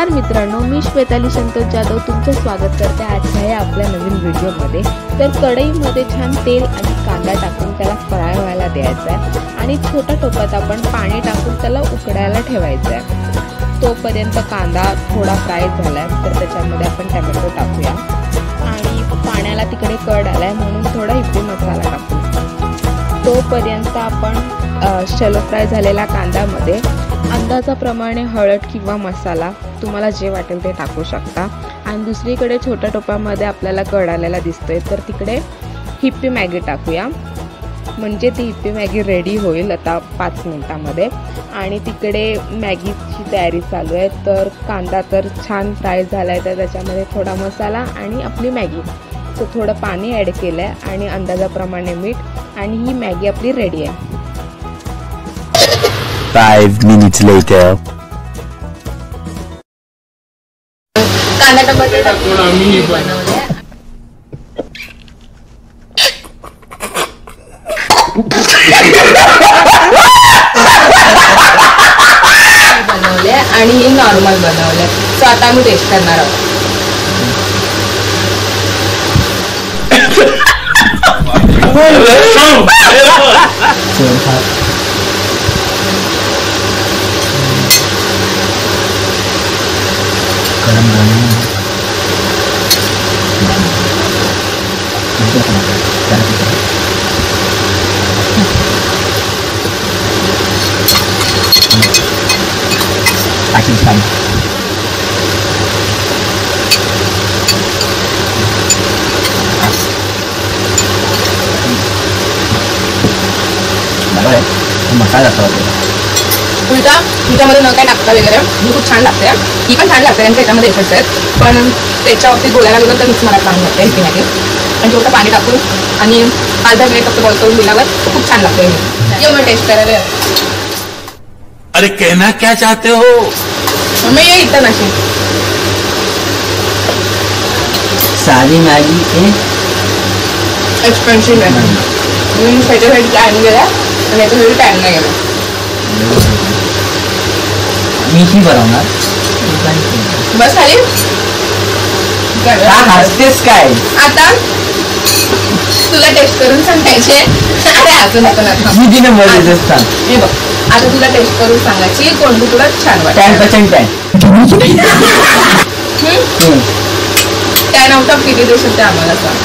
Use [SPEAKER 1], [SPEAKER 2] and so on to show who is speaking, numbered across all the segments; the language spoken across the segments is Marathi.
[SPEAKER 1] नमस्कार मित्रांनो, मी श्वेताली संतोष जाधव तुमचं स्वागत करते आजच्या या आपल्या नवीन व्हिडिओमध्ये। तर कढईमध्ये छान तेल आणि कांदा टाकून त्याला फ्राय व्हायला द्यायचा आहे आणि छोट्या टोपात आपण पाणी टाकून त्याला उकडायला ठेवायचं आहे। तोपर्यंत कांदा थोडा फ्राय झालाय तर त्याच्यामध्ये आपण टोमॅटो टाकूया आणि पाण्याला तिकडे कड आलाय म्हणून थोडा हिप्पी मसाला टाकू। तोपर्यंत आपण शॅलो फ्राय झालेल्या कांद्यामध्ये अंदाजाप्रमाणे हळद किंवा मसाला तुम्हाला जे वाटेल ते टाकू शकता। आणि दुसरीकडे छोट्या टोपामध्ये आपल्याला कड आलेला दिसतोय तर तिकडे हिप्पी मॅगी टाकूया, म्हणजे ती हिप्पी मॅगी रेडी होईल आता 5 मिनिटांमध्ये। आणि तिकडे मॅगीची तयारी चालू आहे। तर कांदा तर छान फ्राय झालाय तर त्याच्यामध्ये थोडा मसाला आणि आपली मॅगी, तर थोडं पाणी ॲड केलं आहे आणि अंदाजाप्रमाणे मीठ आणि ही मॅगी आपली रेडी आहे।
[SPEAKER 2] 5 minutes later.
[SPEAKER 1] कांदा टमाटर टाकून आम्ही बनवले आणि हे नॉर्मल बनवले। सो आता आम्ही टेस्ट करणार आहोत।
[SPEAKER 2] मसाला
[SPEAKER 1] उलटा हिच्यामध्ये न काय टाकता वगैरे ही खूप छान लागते। ही पण छान लागते, त्यांच्या ह्याच्यामध्ये इफेक्ट्स आहेत, पण त्याच्यावरती बोलायला गेलं तर मीच मला छान लागते हिप्पी मॅगी। आणि थोडं पाणी टाकून आणि 5-10 मिनिट फक्त बॉईल करून दिल्यावर खूप छान लागते। ये मग टेस्ट करायला।
[SPEAKER 2] अरे कहना क्या चाहते हो?
[SPEAKER 1] मैं ये इतना नशी
[SPEAKER 2] सारी मॅगी
[SPEAKER 1] एक्सपेन्सिव्ह आहे। मी त्याच्यासाठी टाइम गेला आणि याच्यासाठी टाइम नाही गेला।
[SPEAKER 2] मी ही बनवणार
[SPEAKER 1] बस खाली
[SPEAKER 2] हसतेस काय?
[SPEAKER 1] आता तुला टेस्ट करून सांगायचे। अरे अजून नको नका
[SPEAKER 2] मी तिने बोलत असतात।
[SPEAKER 1] हे बघ आता तुला टेस्ट करून सांगायची कोणती तुला छान वाटते।
[SPEAKER 2] 10%
[SPEAKER 1] 10 आउट ऑफ किती देऊ शकते आम्हाला सांग।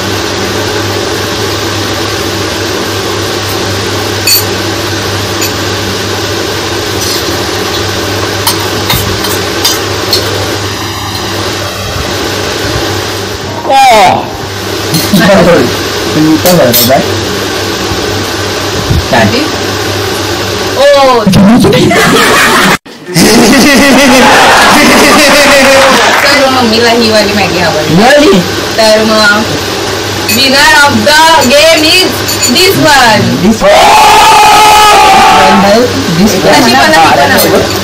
[SPEAKER 1] मम्मीला ही वाली मॅगी आवडली तर मग winner of the game is this one. अशी मला पण आवडली।